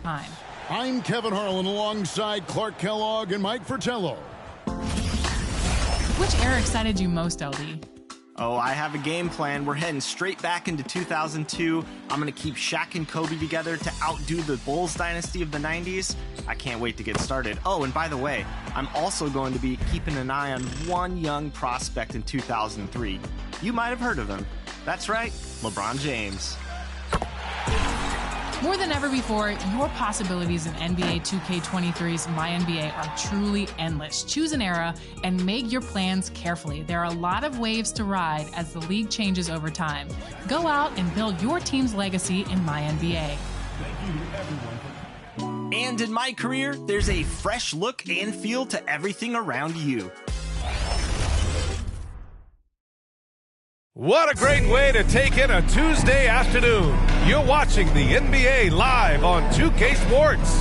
time. I'm Kevin Harlan alongside Clark Kellogg and Mike Fratello. Which era excited you most, LD? Oh, I have a game plan. We're heading straight back into 2002. I'm going to keep Shaq and Kobe together to outdo the Bulls dynasty of the 90s. I can't wait to get started. Oh, and by the way, I'm also going to be keeping an eye on one young prospect in 2003. You might have heard of him. That's right, LeBron James. More than ever before, your possibilities in NBA 2K23's MyNBA are truly endless. Choose an era and make your plans carefully. There are a lot of waves to ride as the league changes over time. Go out and build your team's legacy in MyNBA. And in my career, there's a fresh look and feel to everything around you. What a great way to take in a Tuesday afternoon. You're watching the NBA live on 2K Sports.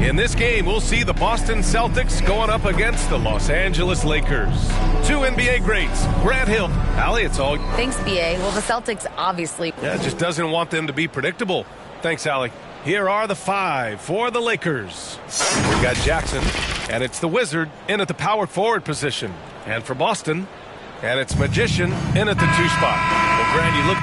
In this game, we'll see the Boston Celtics going up against the Los Angeles Lakers. Two NBA greats, Grant Hill. Allie, it's all... Thanks, BA. Well, the Celtics obviously... Yeah, just doesn't want them to be predictable. Thanks, Allie. Here are the five for the Lakers. We've got Jackson, and it's the Wizard in at the power forward position. And for Boston... and it's Magician in at the 2 spot. Well, Grant, you look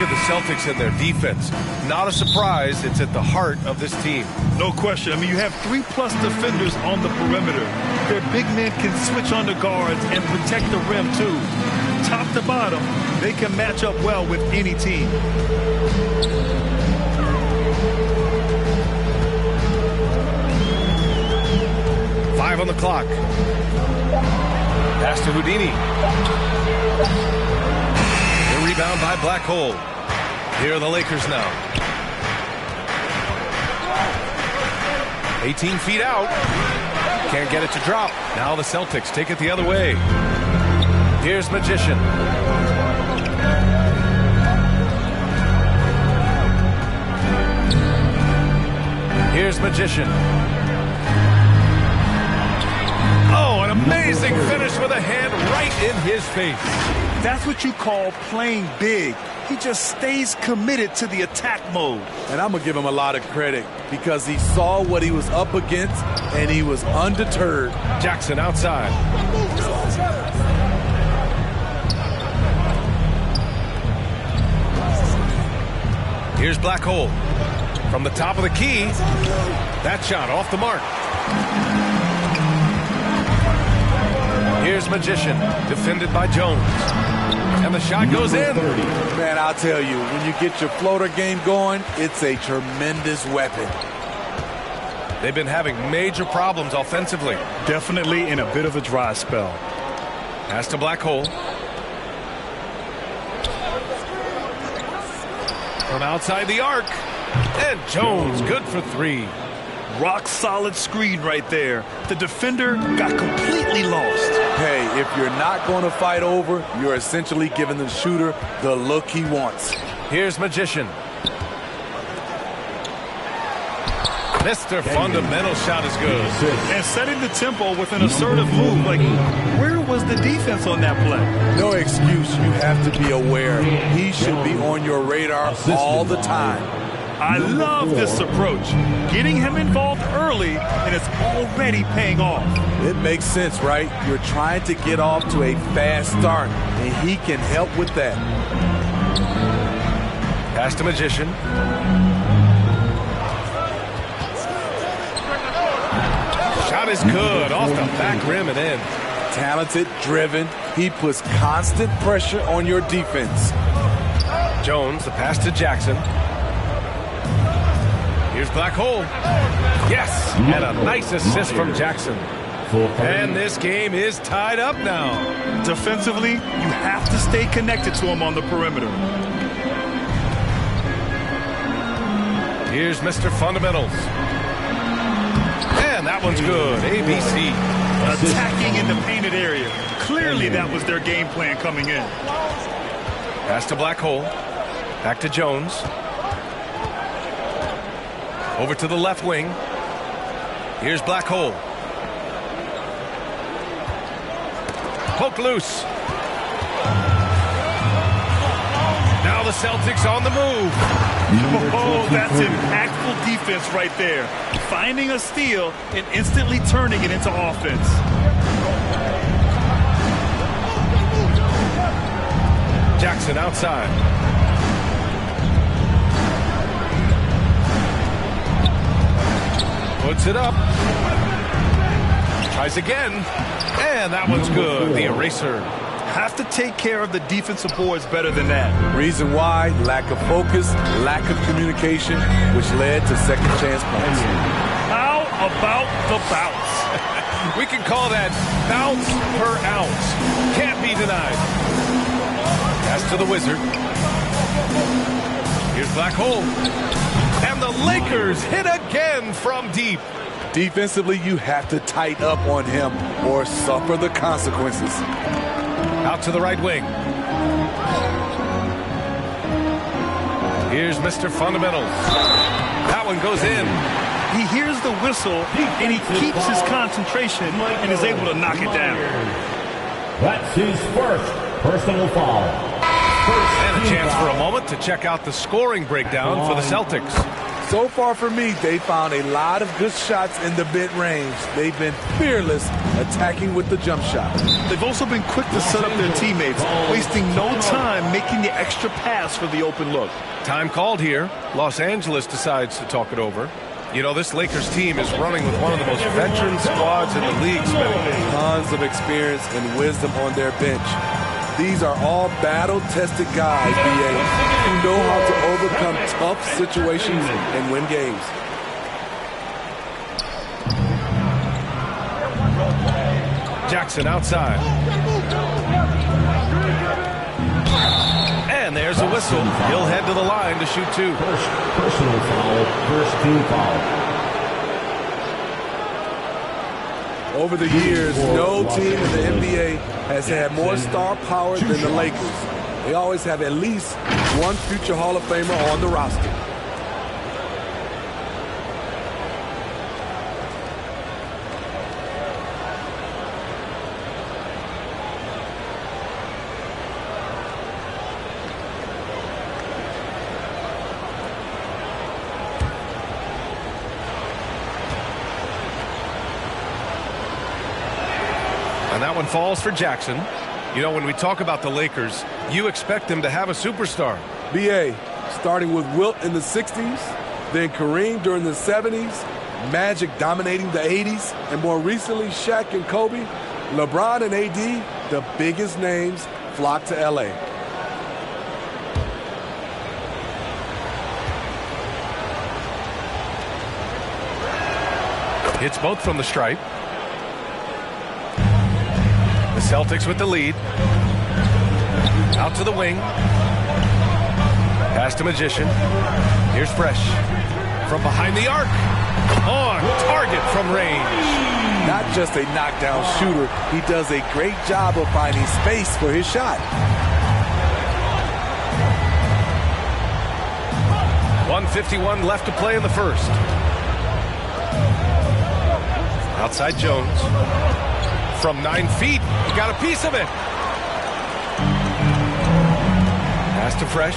at the Celtics and their defense. Not a surprise, it's at the heart of this team. No question. I mean, you have 3+ defenders on the perimeter. Their big men can switch on the guards and protect the rim, too. Top to bottom, they can match up well with any team. On the clock. Pass to Houdini. The rebound by Black Hole. Here are the Lakers now. 18 feet out. Can't get it to drop. Now the Celtics take it the other way. Here's Magician. Here's Magician. Oh, an amazing finish with a hand right in his face. That's what you call playing big. He just stays committed to the attack mode. And I'm going to give him a lot of credit because he saw what he was up against and he was undeterred. Jackson outside. Here's Black Hole. From the top of the key. That shot off the mark. Here's Magician, defended by Jones. And the shot goes in. Man, I'll tell you, when you get your floater game going, it's a tremendous weapon. They've been having major problems offensively. Definitely in a bit of a dry spell. Pass to Black Hole. From outside the arc. And Jones, good for 3. Rock solid screen right there. The defender got completely lost. Hey, if you're not going to fight over, you're essentially giving the shooter the look he wants. Here's Magician. Mr. Fundamental shot is good. And setting the tempo with an assertive move. Like, where was the defense on that play? No excuse. You have to be aware. He should be on your radar all the time. I love this approach. Getting him involved early, and it's already paying off. It makes sense, right? You're trying to get off to a fast start, and he can help with that. Pass to Magician. Shot is good, off the back rim and in. Talented, driven. He puts constant pressure on your defense. Jones, the pass to Jackson. Here's Black Hole. Yes, and a nice assist from Jackson. And this game is tied up now. Defensively, you have to stay connected to him on the perimeter. Here's Mr. Fundamentals. And that one's good. ABC. Attacking in the painted area. Clearly that was their game plan coming in. Pass to Black Hole. Back to Jones. Over to the left wing. Here's Black Hole. Poke loose. Now the the Celtics on the move. Oh, that's impactful defense right there. Finding a steal and instantly turning it into offense. Jackson outside. Puts it up. Tries again. And that one's good. The eraser. Have to take care of the defensive boards better than that. Reason why, lack of focus, lack of communication, which led to second chance points. How about the bounce? We can call that bounce per ounce. Can't be denied. Pass to the Wizard. Here's Black Hole. And the Lakers hit again from deep. Defensively, you have to tighten up on him or suffer the consequences. Out to the right wing. Here's Mr. Fundamentals. That one goes in. He hears the whistle, and he keeps his concentration and is able to knock it down. That's his first personal foul. And a chance for a moment to check out the scoring breakdown for the Celtics. So far for me, they found a lot of good shots in the mid-range. They've been fearless attacking with the jump shot. They've also been quick to set up their teammates, wasting no time making the extra pass for the open look. Time called here. Los Angeles decides to talk it over. You know, this Lakers team is running with one of the most veteran squads in the league, Smith. Tons of experience and wisdom on their bench. These are all battle-tested guys, BA, who know how to overcome tough situations and win games. Jackson outside. And there's a whistle. He'll head to the line to shoot two. First personal foul, first team foul. Over the years, no team in the NBA has had more star power than the Lakers. They always have at least one future Hall of Famer on the roster. And that one falls for Jackson. You know, when we talk about the Lakers, you expect them to have a superstar. BA, starting with Wilt in the 60s, then Kareem during the 70s, Magic dominating the 80s, and more recently Shaq and Kobe, LeBron and AD, the biggest names flocked to LA. Hits both from the stripe. The Celtics with the lead. Out to the wing. Pass to Magician. Here's Fresh. From behind the arc. On target from range. Not just a knockdown shooter, he does a great job of finding space for his shot. .151 left to play in the first. Outside Jones. From 9 feet, he got a piece of it. Pass to Fresh.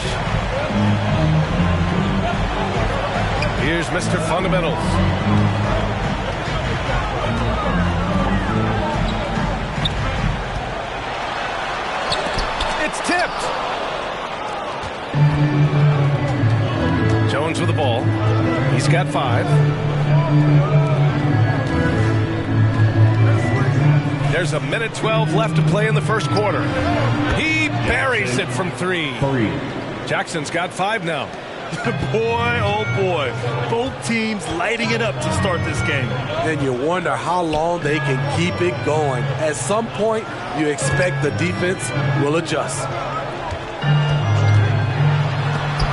Here's Mr. Fundamentals. It's tipped. Jones with the ball. He's got 5. There's a minute 12 left to play in the first quarter. He buries it from 3. Jackson's got 5 now. Boy, oh boy. Both teams lighting it up to start this game. And you wonder how long they can keep it going. At some point, you expect the defense will adjust.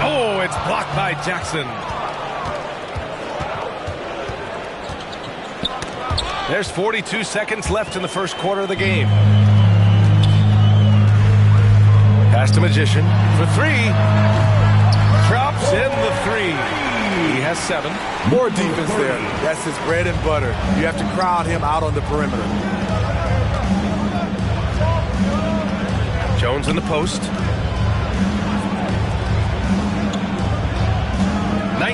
Oh, it's blocked by Jackson. There's 42 seconds left in the first quarter of the game. Pass to Magician for 3. Drops in the 3. He has 7. More defense there. That's his bread and butter. You have to crowd him out on the perimeter. Jones in the post.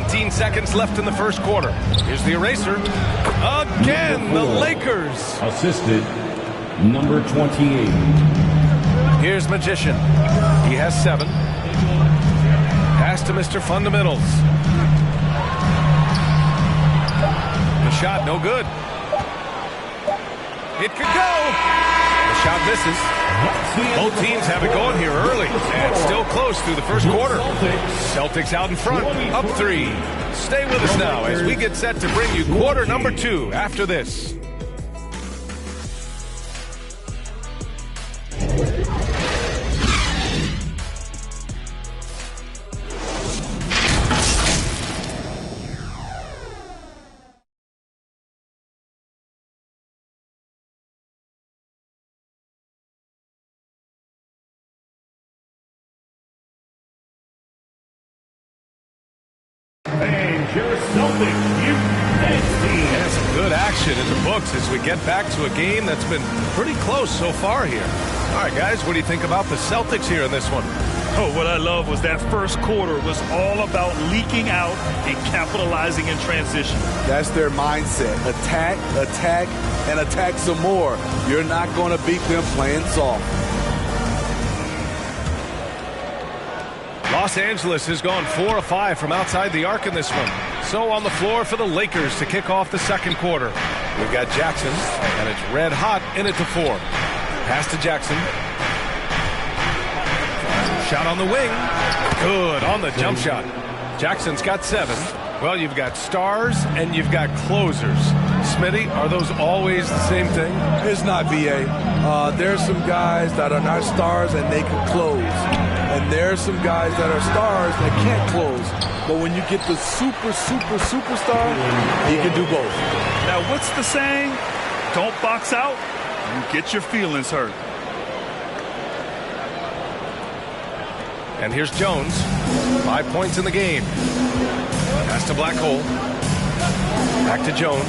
19 seconds left in the first quarter. Here's the eraser. Again, the Lakers. Assisted, number 28. Here's Magician. He has 7. Pass to Mr. Fundamentals. The shot, no good. It could go. The shot misses. Both teams have it going here early and still close through the first quarter. Celtics out in front, up 3. Stay with us now as we get set to bring you quarter number 2 after this. And your Celtics, you And some good action in the books as we get back to a game that's been pretty close so far here. All right, guys, what do you think about the Celtics here in this one? Oh, what I love was that first quarter was all about leaking out and capitalizing in transition. That's their mindset. Attack, attack, and attack some more. You're not going to beat them playing soft. Los Angeles has gone 4 of 5 from outside the arc in this one. So on the floor for the Lakers to kick off the second quarter. We've got Jackson, and it's red hot in it to 4. Pass to Jackson. Shot on the wing. Good on the jump shot. Jackson's got 7. Well, you've got stars and you've got closers. Smitty, are those always the same thing? It's not, VA. There's some guys that are not stars and they can close. And there's some guys that are stars that can't close. But when you get the superstar, he can do both. Now, what's the saying? Don't box out, you get your feelings hurt. And here's Jones. 5 points in the game. Pass to Black Hole. Back to Jones.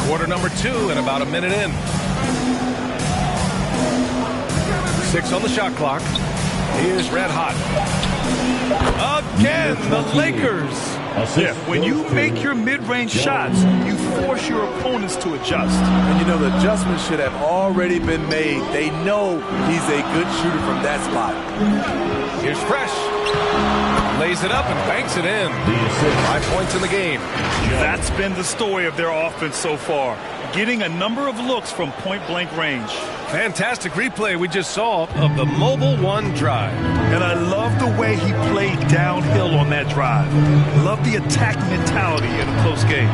Quarter number 2 and about a minute in. 6 on the shot clock. Here's red hot. Again, the Lakers. Yeah, when you make your mid-range shots, you force your opponents to adjust. And you know, the adjustments should have already been made. They know he's a good shooter from that spot. Here's Fresh. Lays it up and banks it in. 5 points in the game. That's been the story of their offense so far. Getting a number of looks from point-blank range. Fantastic replay we just saw of the Mobile 1 drive. And I love the way he played downhill on that drive. Love the attack mentality in a close game.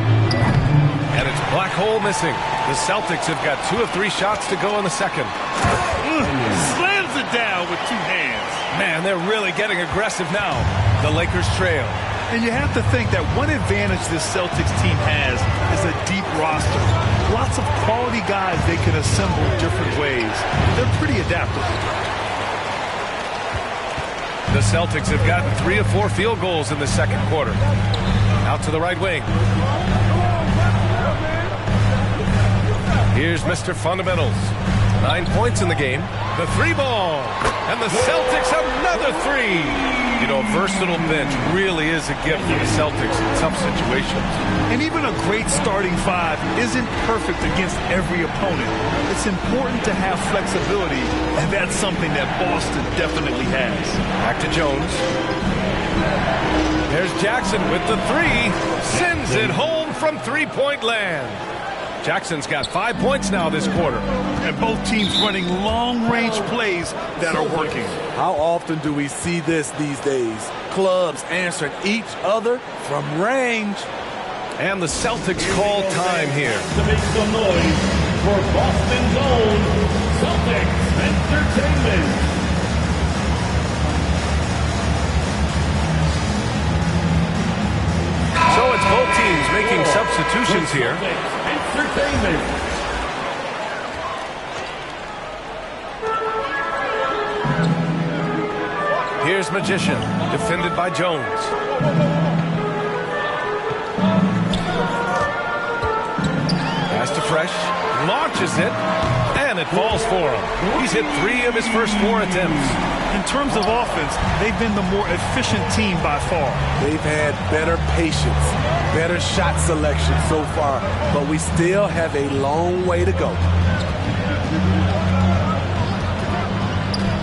And it's Black Hole missing. The Celtics have got 2 of 3 shots to go in the second. Slams it down with 2 hands. Man, they're really getting aggressive now. The Lakers trail. And you have to think that one advantage this Celtics team has is a deep roster. Lots of quality guys they can assemble different ways. They're pretty adaptable. The Celtics have gotten 3 of 4 field goals in the second quarter. Out to the right wing. Here's Mr. Fundamentals. 9 points in the game. The 3 ball. And the Celtics another 3. You know, a versatile bench really is a gift for the Celtics in tough situations. And even a great starting 5 isn't perfect against every opponent. It's important to have flexibility, and that's something that Boston definitely has. Back to Jones. There's Jackson with the 3. Sends it home from three-point land. Jackson's got 5 points now this quarter. And both teams running long-range plays that are working. How often do we see this these days? Clubs answering each other from range. And the Celtics call time here. To make some noise for Boston's own Celtics Entertainment. So it's both teams making substitutions here. Entertainment. Here's Magician, defended by Jones. Pass to Fresh, launches it, and it falls for him. He's hit 3 of his first 4 attempts. In terms of offense, they've been the more efficient team by far. They've had better patience, better shot selection so far, but we still have a long way to go.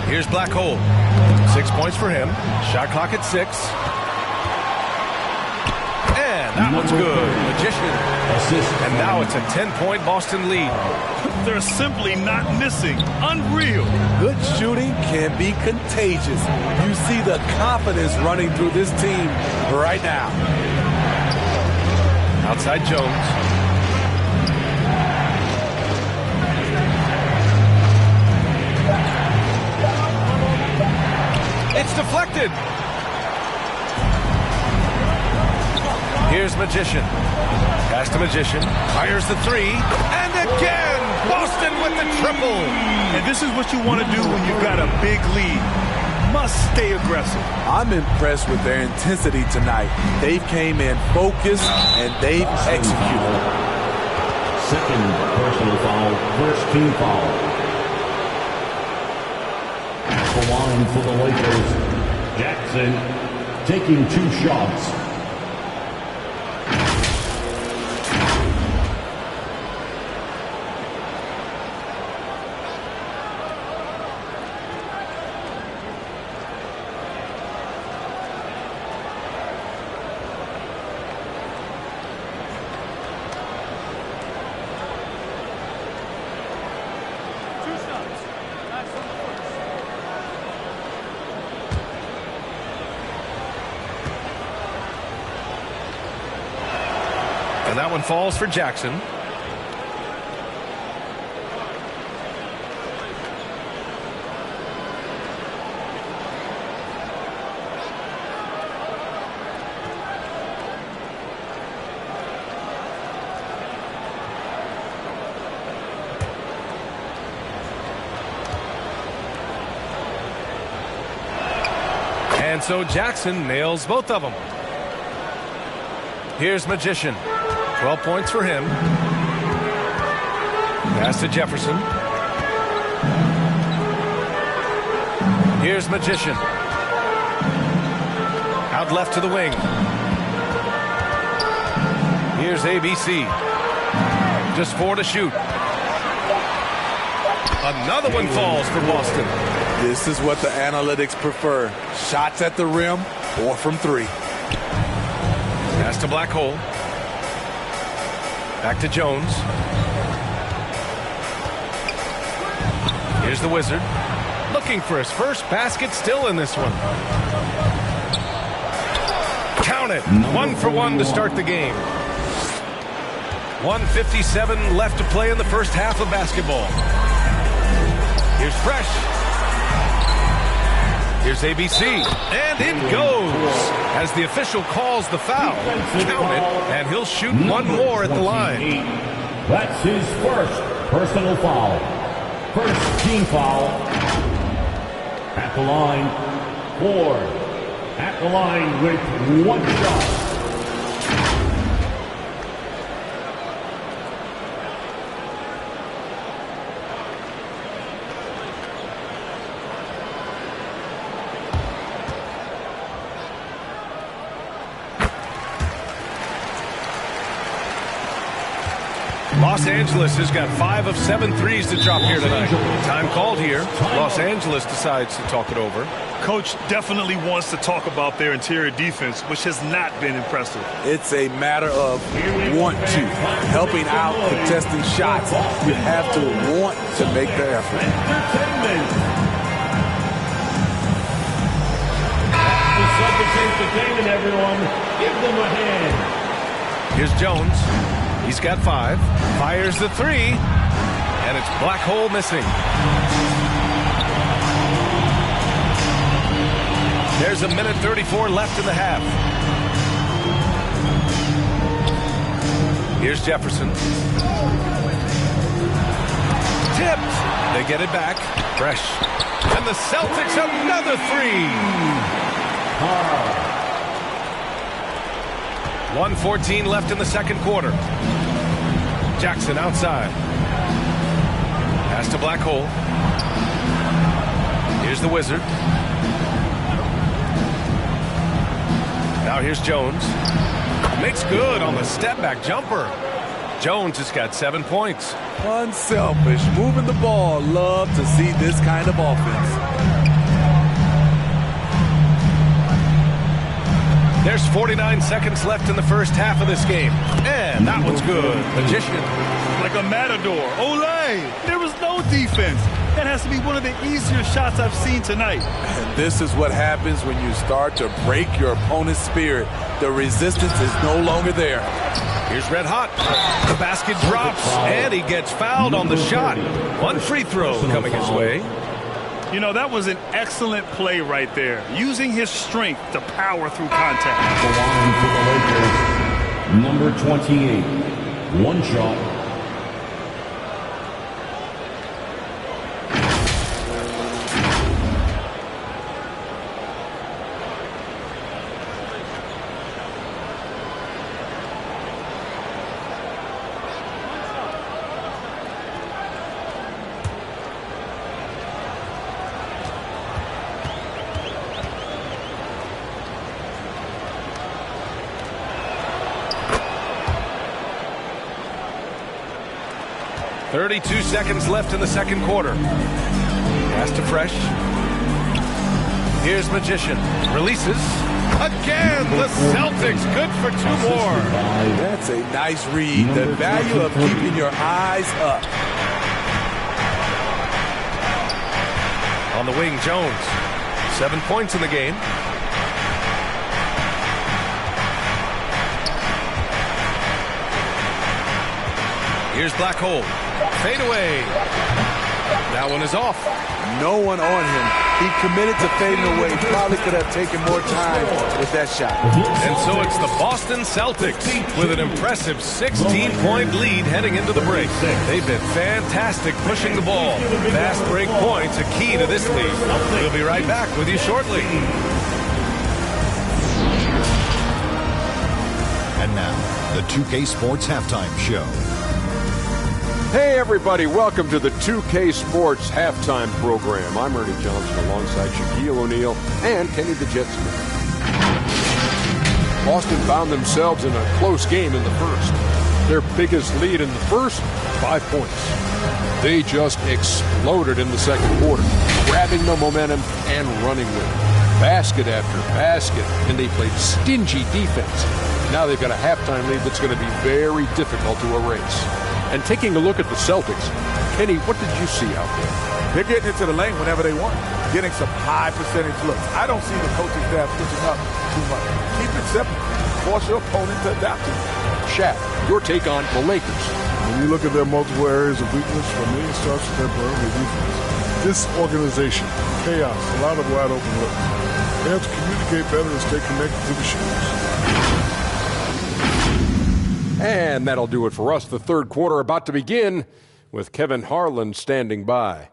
Here's Black Hole. 6 points for him. Shot clock at 6. And that one's good. Magician. And now it's a 10-point Boston lead. They're simply not missing. Unreal. Good shooting can be contagious. You see the confidence running through this team right now. Outside Jones. It's deflected. Here's Magician. Pass to Magician. Fires the 3. And again, Boston with the triple. And this is what you want to do when you've got a big lead. Must stay aggressive. I'm impressed with their intensity tonight. They've came in focused and they've executed. Second personal foul, first team foul. At the line for the Lakers, Jackson taking 2 shots. And that one falls for Jackson. And so Jackson nails both of them. Here's Magician. 12 points for him. Pass to Jefferson. Here's Magician. Out left to the wing. Here's ABC. Just 4 to shoot. Another one falls for Boston. This is what the analytics prefer. Shots at the rim or from 3. Pass to Black Hole. Back to Jones. Here's the Wizard. Looking for his first basket, still in this one. Count it. 1 for 1 to start the game. 1:57 left to play in the first half of basketball. Here's Fresh. Here's ABC. And in goes. As the official calls the foul. Count it. And he'll shoot one more at the line. That's his first personal foul. First team foul. At the line, 4. At the line with 1 shot. Los Angeles has got 5 of 7 threes to drop here tonight. Time called here. Los Angeles decides to talk it over. Coach definitely wants to talk about their interior defense, which has not been impressive. It's a matter of want to. Helping out, contesting shots. You have to want to make the effort. The Celtics entertainment, everyone. Give them a hand. Here's Jones. He's got 5. Fires the 3. And it's Black Hole missing. There's a minute 34 left in the half. Here's Jefferson. Tipped. They get it back. Fresh. And the Celtics another 3. 1:14 left in the second quarter. Jackson outside. Pass to Black Hole. Here's the Wizard. Now here's Jones. Makes good on the step-back jumper. Jones has got 7 points. Unselfish, moving the ball. Love to see this kind of offense. There's 49 seconds left in the first half of this game. And that one's good. Magician. Like a matador. Olay! There was no defense. That has to be one of the easier shots I've seen tonight. And this is what happens when you start to break your opponent's spirit. The resistance is no longer there. Here's Red Hot. The basket drops, and he gets fouled on the shot. One free throw coming his way. You know, that was an excellent play right there. Using his strength to power through contact. The line for the Lakers, number 28. One shot. .32 seconds left in the second quarter. Pass to Fresh. Here's Magician. Releases. Again, the Celtics good for 2 more. That's a nice read. The value of keeping your eyes up. On the wing, Jones. 7 points in the game. Here's Black Hole. Fade away. That one is off. No one on him. He committed to fading away. Probably could have taken more time with that shot. And so it's the Boston Celtics with an impressive 16-point lead heading into the break. They've been fantastic pushing the ball. Fast break points a key to this lead. We'll be right back with you shortly. And now, the 2K Sports Halftime Show. Hey everybody, welcome to the 2K Sports Halftime Program. I'm Ernie Johnson alongside Shaquille O'Neal and Kenny the Jet Smith. Boston found themselves in a close game in the first. Their biggest lead in the first, 5 points. They just exploded in the second quarter, grabbing the momentum and running with it. Basket after basket, and they played stingy defense. Now they've got a halftime lead that's going to be very difficult to erase. And taking a look at the Celtics, Kenny, what did you see out there? They're getting into the lane whenever they want, getting some high percentage looks. I don't see the coaching staff switching up too much. Keep it simple. Force your opponent to adapt to it. Shaq, your take on the Lakers. When you look at their multiple areas of weakness, for me, it starts with their perimeter defense. Disorganization, chaos, a lot of wide open looks. They have to communicate better and stay connected to the shooters. And that'll do it for us. The third quarter about to begin with Kevin Harlan standing by.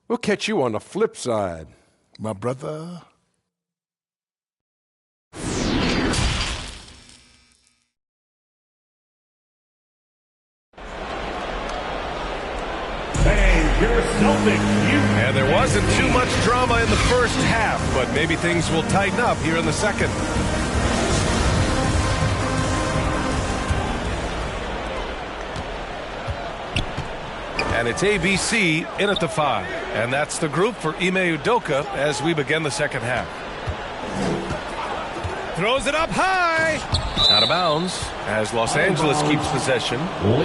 We'll catch you on the flip side. My brother. And there wasn't too much drama in the first half, but maybe things will tighten up here in the second. And it's ABC in at the 5. And that's the group for Ime Udoka as we begin the second half. Throws it up high. Out of bounds as Los Angeles keeps possession.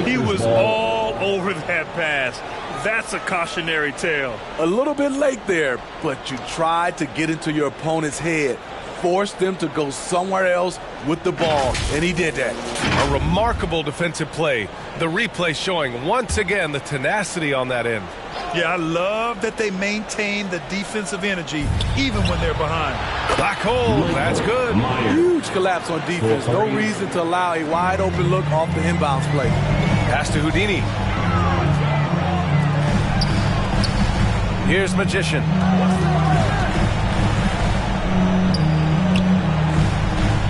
He was all over that pass. That's a cautionary tale. A little bit late there, but you tried to get into your opponent's head. Force them to go somewhere else with the ball, and he did that. A remarkable defensive play. The replay showing once again the tenacity on that end. Yeah, I love that they maintain the defensive energy even when they're behind. Black hole, that's good. Huge collapse on defense. No reason to allow a wide open look off the inbounds play. Pass to Houdini. Here's Magician.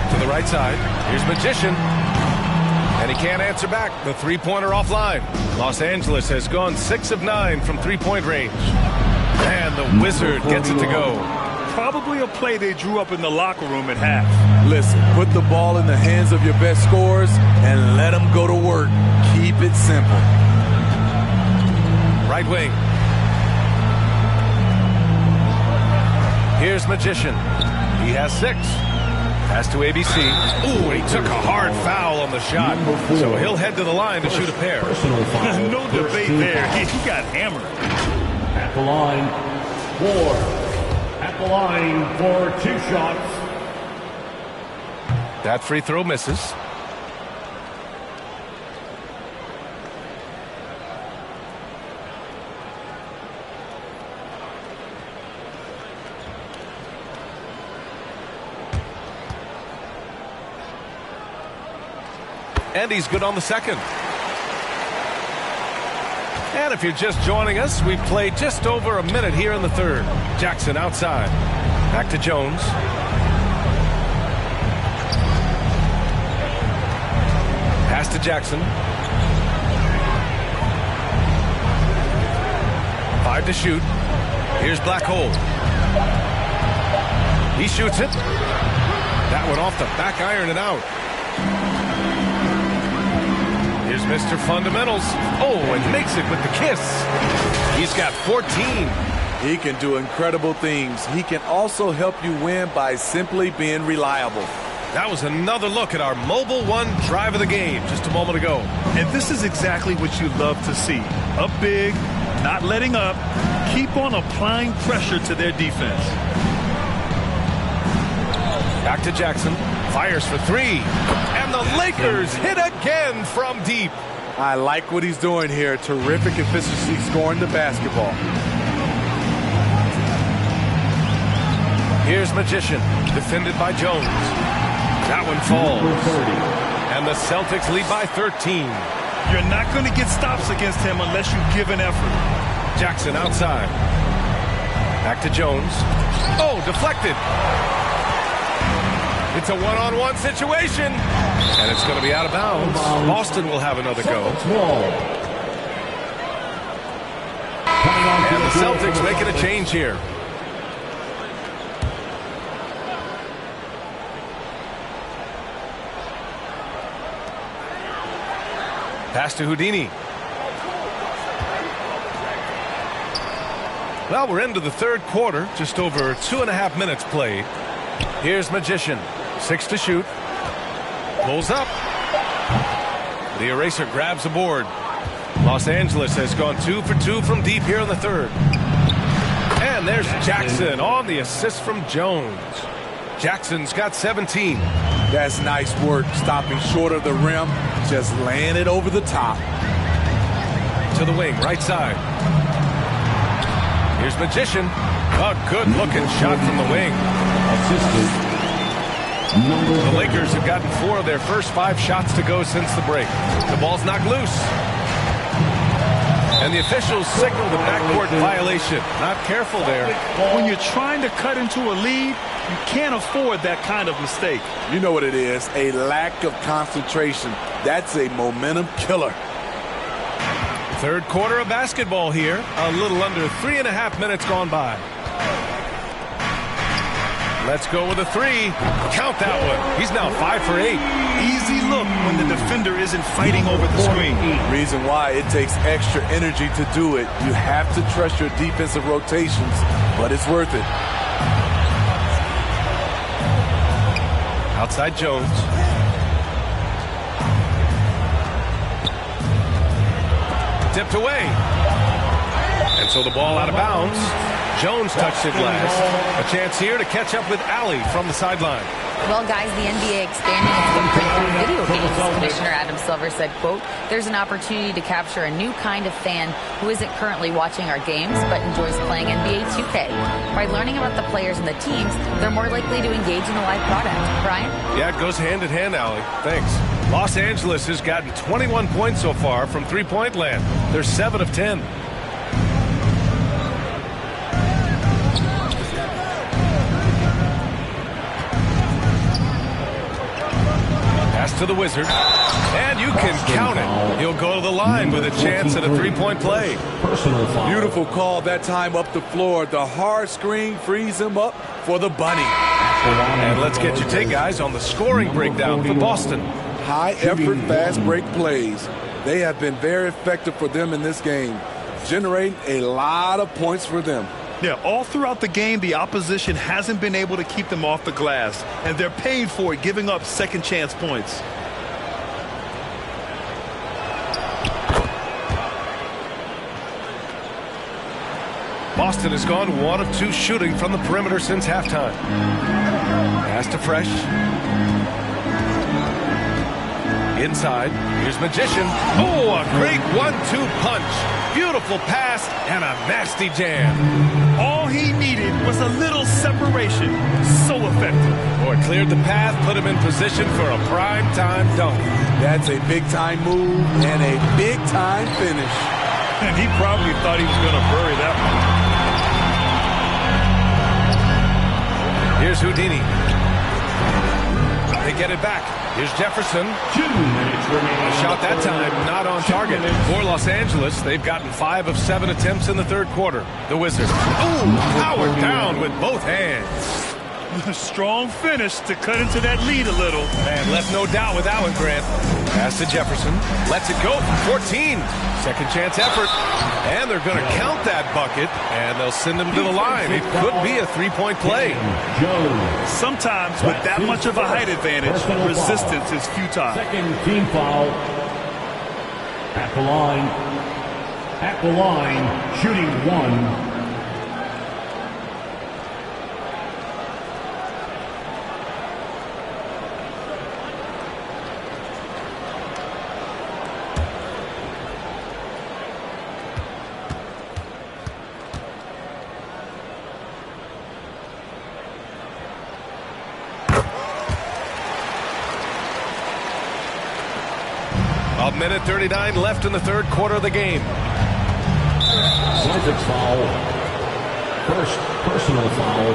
To the right side. Here's Magician. And he can't answer back. The three-pointer offline. Los Angeles has gone 6 of 9 from three-point range. And the Wizard gets it to go. Probably a play they drew up in the locker room at half. Listen, put the ball in the hands of your best scorers and let them go to work. Keep it simple. Right wing. Here's Magician. He has 6. Pass to ABC. Ooh, he took a hard foul on the shot. So he'll head to the line to shoot a pair. No debate there. He got hammered. At the line, 4. At the line for 2 shots. That free throw misses. And he's good on the second. And if you're just joining us, we've played just over a minute here in the third. Jackson outside. Back to Jones. Pass to Jackson. 5 to shoot. Here's Black Hole. He shoots it. That one off the back iron and out. Here's Mr. Fundamentals. Oh, and makes it with the kiss. He's got 14. He can do incredible things. He can also help you win by simply being reliable. That was another look at our Mobile One drive of the game just a moment ago. And this is exactly what you love to see. Up big, not letting up. Keep on applying pressure to their defense. Back to Jackson. Fires for 3. And the Lakers hit again from deep. I like what he's doing here. Terrific efficiency scoring the basketball. Here's Magician. Defended by Jones. That one falls. And the Celtics lead by 13. You're not going to get stops against him unless you give an effort. Jackson outside. Back to Jones. Oh, deflected. It's a one-on-one situation. And it's going to be out of bounds. Boston will have another go. And the Celtics making a change here. Pass to Houdini. Well, we're into the third quarter. Just over 2.5 minutes played. Here's Magician. 6 to shoot. Pulls up. The eraser grabs a board. Los Angeles has gone 2 for 2 from deep here in the third. And there's Jackson on the assist from Jones. Jackson's got 17. That's nice work, stopping short of the rim, just laying it over the top. To the wing, right side. Here's Magician. A good-looking shot from the wing. The Lakers have gotten 4 of their first 5 shots to go since the break. The ball's knocked loose. And the officials signal the backcourt violation. Not careful there. When you're trying to cut into a lead, you can't afford that kind of mistake. You know what it is, a lack of concentration. That's a momentum killer. Third quarter of basketball here. A little under 3.5 minutes gone by. Let's go with a 3. Count that one. He's now 5 for 8. Easy look when the defender isn't fighting over the screen. Reason why it takes extra energy to do it. You have to trust your defensive rotations, but it's worth it. Outside Jones. Tipped away. And so the ball out of bounds. Jones touched it last. A chance here to catch up with Allie from the sideline. Well, guys, the NBA expanding its footprint through video games. Commissioner Adam Silver said, quote, "There's an opportunity to capture a new kind of fan who isn't currently watching our games but enjoys playing NBA 2K. By learning about the players and the teams, they're more likely to engage in the live product." Brian? Yeah, it goes hand in hand, Allie. Thanks. Los Angeles has gotten 21 points so far from three-point land. They're 7 of 10. to the Wizard. And you can count it. He'll go to the line with a chance at a three-point play. Personal foul. Beautiful call that time up the floor. The hard screen frees him up for the bunny. And let's get your take, guys, on the scoring breakdown for Boston. High-effort, fast break plays. They have been very effective for them in this game, generating a lot of points for them. Yeah, all throughout the game, the opposition hasn't been able to keep them off the glass, and they're paying for it, giving up second chance points. Boston has gone 1 of 2 shooting from the perimeter since halftime. Pass to Fresh. Inside, here's Magician. Oh, a great 1-2 punch. Beautiful pass and a nasty jam. All he needed was a little separation. So effective. Boy, cleared the path, put him in position for a prime-time dunk. That's a big-time move and a big-time finish. And he probably thought he was going to bury that one. Here's Houdini. They get it back. Here's Jefferson. 2 minutes remaining. A shot that time, not on target. For Los Angeles, they've gotten 5 of 7 attempts in the third quarter. The Wizards. Ooh, powered down with both hands. A strong finish to cut into that lead a little. And left no doubt with that one, Grant. Pass to Jefferson. Lets it go from 14. Second chance effort. And they're going to count that bucket. And they'll send him to the line. It could be a three-point play. Sometimes with that much of a height advantage, resistance is futile. Second team foul. At the line. At the line. Shooting 1. A minute 39 left in the third quarter of the game. Celtics foul. First personal foul.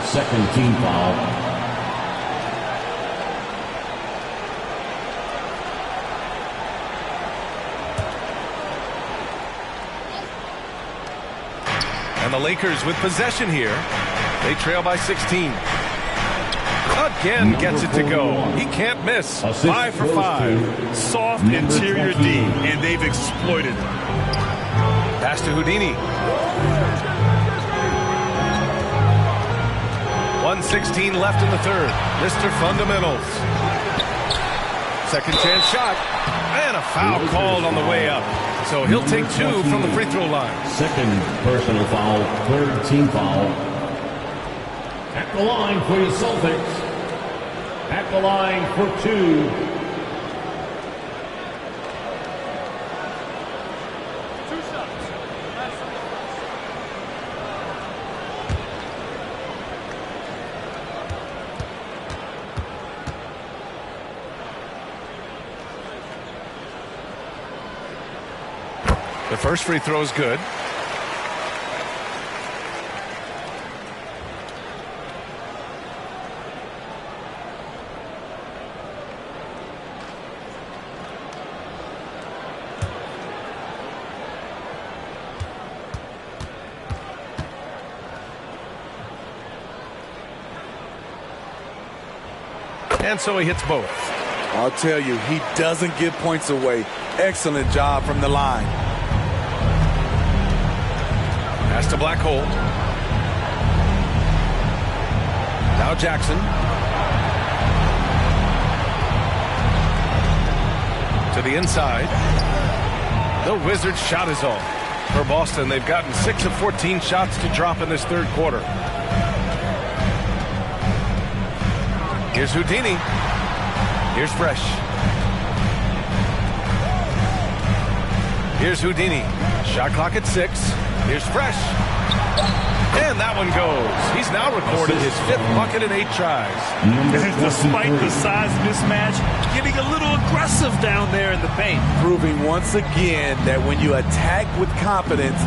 Second team foul. And the Lakers with possession here. They trail by 16. Again gets it to go. He can't miss. 5 for 5. Soft interior D, and they've exploited it. Pass to Houdini. 1:16 left in the third. Mr. Fundamentals. Second chance shot. And a foul called on the way up. So he'll take 2 from the free throw line. Second personal foul. Third team foul. At the line for the Celtics. At the line for 2. The first free throw is good. And so he hits both. I'll tell you, he doesn't give points away. Excellent job from the line. Pass to Black Hole. Now Jackson. To the inside. The Wizards' shot is off. For Boston, they've gotten 6 of 14 shots to drop in this third quarter. Here's Houdini. Here's Fresh. Here's Houdini. Shot clock at 6. Here's Fresh. And that one goes. He's now recorded his 5th bucket in 8 tries. Despite the size mismatch, getting a little aggressive down there in the paint. Proving once again that when you attack with confidence,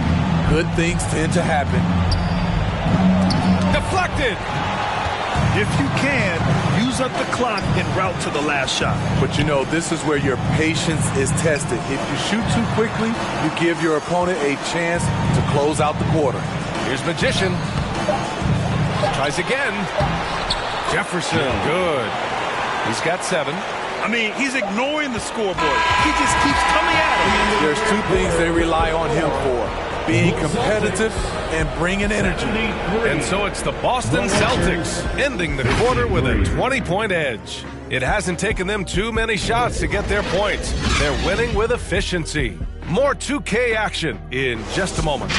good things tend to happen. Deflected. If you can, use up the clock en route to the last shot. But you know, this is where your patience is tested. If you shoot too quickly, you give your opponent a chance to close out the quarter. Here's Magician. Tries again. Jefferson, good. He's got 7. I mean, he's ignoring the scoreboard. He just keeps coming at him. There's 2 things they rely on him for: being competitive and bringing energy. And so it's the Boston Celtics ending the quarter with a 20-point edge. It hasn't taken them too many shots to get their points. They're winning with efficiency. More 2K action in just a moment.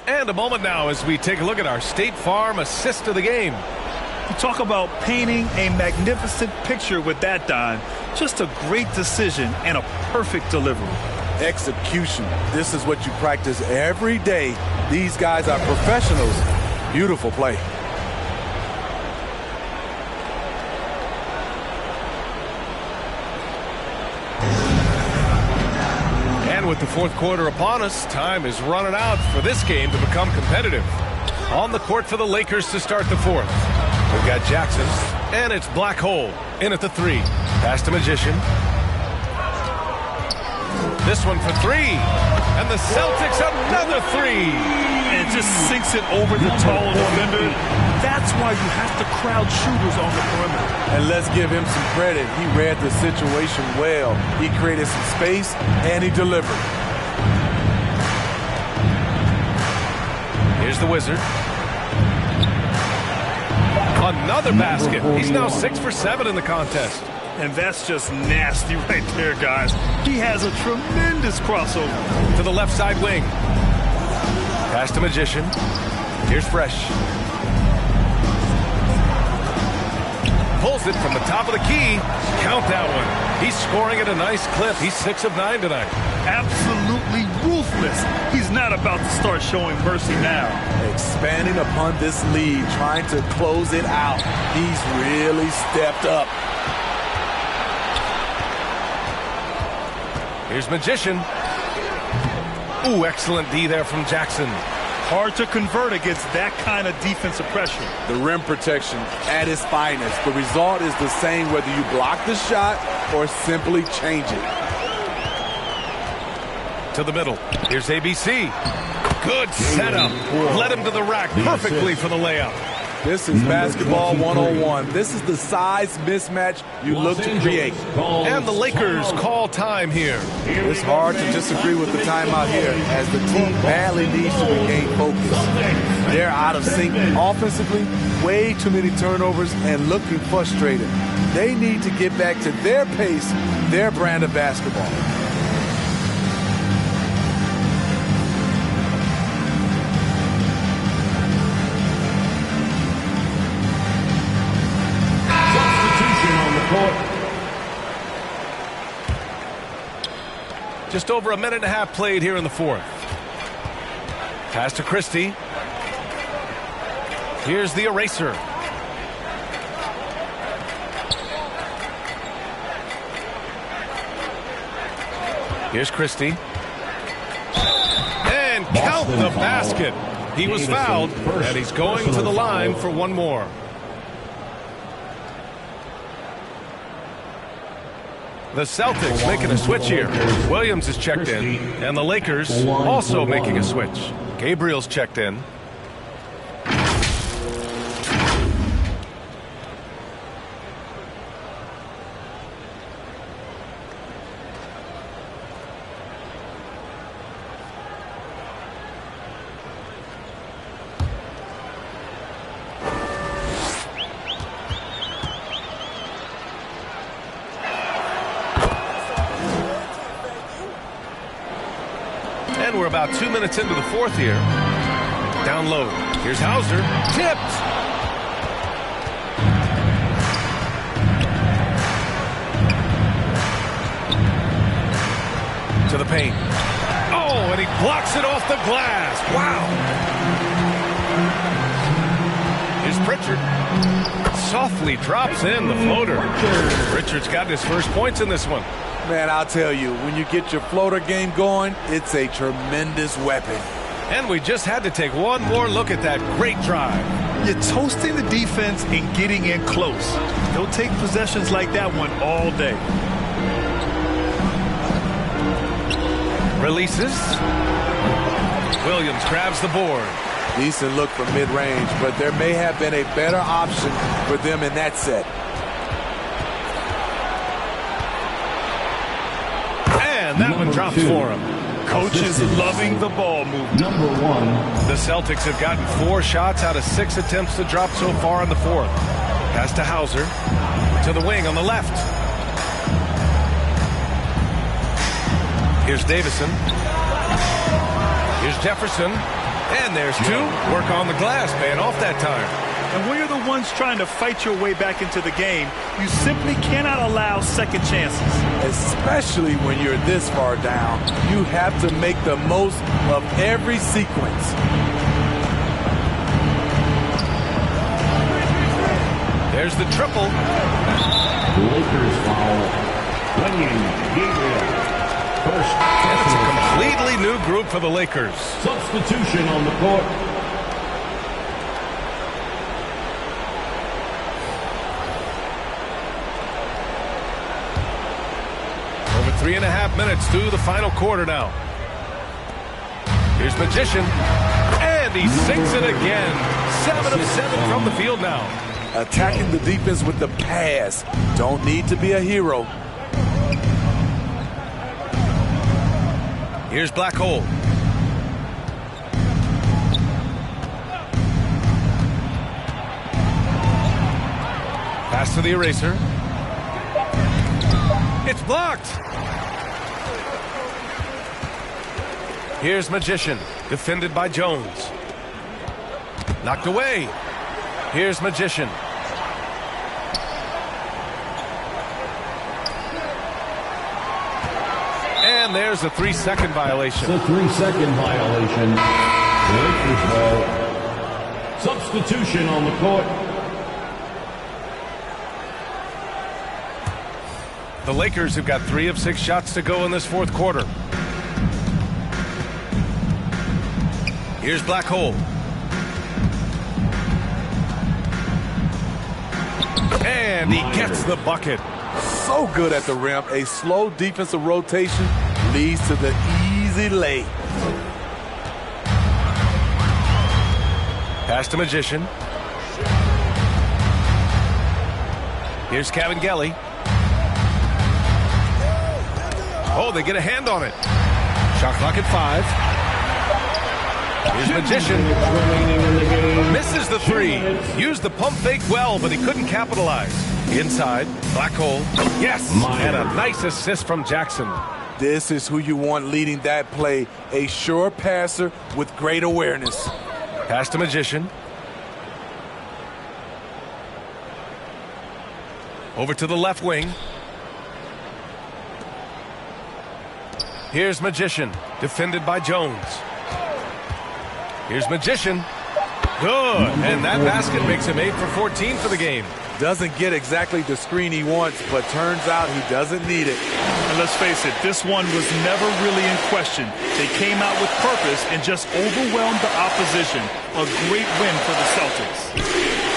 And a moment now as we take a look at our State Farm assist of the game. You talk about painting a magnificent picture with that, Don. Just a great decision and a perfect delivery. Execution. This is what you practice every day. These guys are professionals. Beautiful play. And with the fourth quarter upon us, time is running out for this game to become competitive. On the court for the Lakers to start the fourth. We've got Jackson, and it's Black Hole in at the 3. Pass to Magician. This one for 3. And the Celtics another 3. And just sinks it over the tall defender. That's why you have to crowd shooters on the perimeter. And let's give him some credit. He read the situation well. He created some space, and he delivered. Here's the Wizard. Another basket. He's now 6 for 7 in the contest. And that's just nasty right there, guys. He has a tremendous crossover. To the left side wing. Pass to Magician. Here's Fresh. Pulls it from the top of the key. Count that one. He's scoring at a nice clip. He's 6 of 9 tonight. Absolutely ruthless. He's not about to start showing mercy now. Expanding upon this lead, trying to close it out. He's really stepped up. Here's Magician. Ooh, excellent D there from Jackson. Hard to convert against that kind of defensive pressure. The rim protection at its finest. The result is the same whether you block the shot or simply change it. To the middle. Here's ABC. Good setup. Led him to the rack perfectly for the layup. This is basketball 101. This is the size mismatch you look to create. And the Lakers call time here. It's hard to disagree with the timeout here as the team badly needs to regain focus. They're out of sync offensively, way too many turnovers, and looking frustrated. They need to get back to their pace, their brand of basketball. Just over a minute and a half played here in the fourth. Pass to Christie. Here's the eraser. Here's Christie. And count the basket. He was fouled, and he's going to the line for one more. The Celtics making a switch here. Williams is checked in, and the Lakers also making a switch. Gabriel's checked in. And we're about 2 minutes into the fourth here. Down low. Here's Hauser. Tipped. To the paint. Oh, and he blocks it off the glass. Wow. Here's Here's Pritchard. Softly drops in the floater. Pritchard's gotten his first points in this one. Man, I'll tell you, when you get your floater game going, it's a tremendous weapon. And we just had to take one more look at that great drive. You're toasting the defense and getting in close. They'll take possessions like that one all day. Releases. Williams grabs the board. Decent look from mid-range, but there may have been a better option for them in that set. And that one drops for him. Coach is loving the ball movement. Number 1. The Celtics have gotten 4 shots out of 6 attempts to drop so far in the fourth. Pass to Hauser. To the wing on the left. Here's Davison. Here's Jefferson. And there's 2. Work on the glass, paying off that time. And when you're the ones trying to fight your way back into the game, you simply cannot allow second chances. Especially when you're this far down, you have to make the most of every sequence. There's the triple. Lakers foul. Wenyen Gabriel. First. And it's a completely new group for the Lakers. Substitution on the court. Over 3.5 minutes through the final quarter now. Here's Magician. And he sinks it again. 7 of 7 from the field now. Attacking the defense with the pass. Don't need to be a hero. Here's Black Hole. Pass to the eraser. It's blocked. Here's Magician. Defended by Jones. Knocked away. Here's Magician. And there's a 3-second violation. It's a 3-second violation. Lakers ball. Substitution on the court. The Lakers have got 3 of 6 shots to go in this fourth quarter. Here's Black Hole. And he gets the bucket. So good at the rim. A slow defensive rotation leads to the easy lay. Pass to Magician. Here's Cavangeli. Oh, they get a hand on it. Shot clock at 5. Here's Magician. Misses the 3. Used the pump fake well, but he couldn't capitalize. Inside, Black Hole. Yes, and a nice assist from Jackson. This is who you want leading that play. A sure passer with great awareness. Pass to Magician. Over to the left wing. Here's Magician. Defended by Jones. Here's Magician. Good. And that basket makes him 8 for 14 for the game. Doesn't get exactly the screen he wants, but turns out he doesn't need it. And let's face it, this one was never really in question. They came out with purpose and just overwhelmed the opposition. A great win for the Celtics.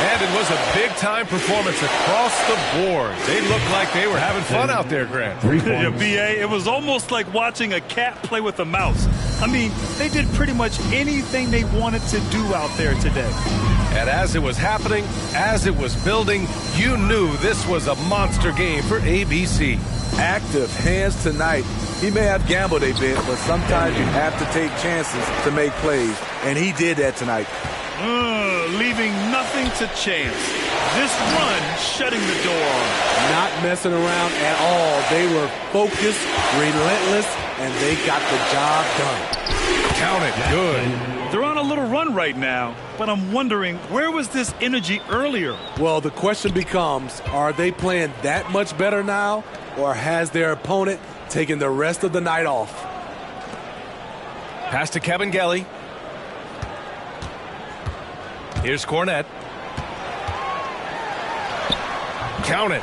And it was a big-time performance across the board. They looked like they were having fun out there, Grant. Yeah, B.A., it was almost like watching a cat play with a mouse. I mean, they did pretty much anything they wanted to do out there today. And as it was happening, as it was building, you knew this was a monster game for ABC. Active hands tonight. He may have gambled a bit, but sometimes you have to take chances to make plays. And he did that tonight. Leaving nothing to chance. This run shutting the door on him. Not messing around at all. They were focused, relentless, and they got the job done. Count it. Good. They're on a little run right now, but I'm wondering, where was this energy earlier? Well, the question becomes, are they playing that much better now, or has their opponent taken the rest of the night off? Pass to Cavangeli. Here's Cornette. Count it.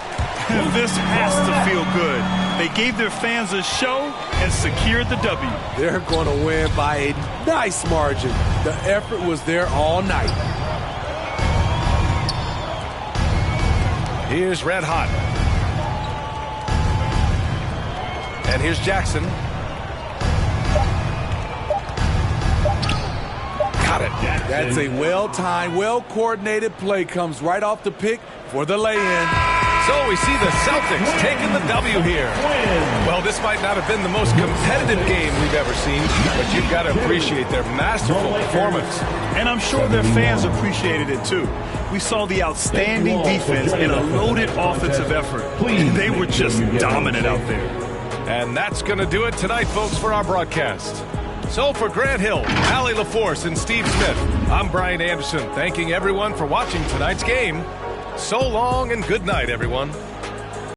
This has to feel good. They gave their fans a show and secured the W. They're going to win by a nice margin. The effort was there all night. Here's Red Hot. And here's Jackson. Got it. That's a well-timed, well-coordinated play. Comes right off the pick for the lay-in. So we see the Celtics taking the W here. Well, this might not have been the most competitive game we've ever seen, but you've got to appreciate their masterful performance. And I'm sure their fans appreciated it too. We saw the outstanding defense and a loaded offensive effort. They were just dominant out there. And that's going to do it tonight, folks, for our broadcast. So for Grant Hill, Allie LaForce, and Steve Smith, I'm Brian Anderson, thanking everyone for watching tonight's game. So long and good night, everyone.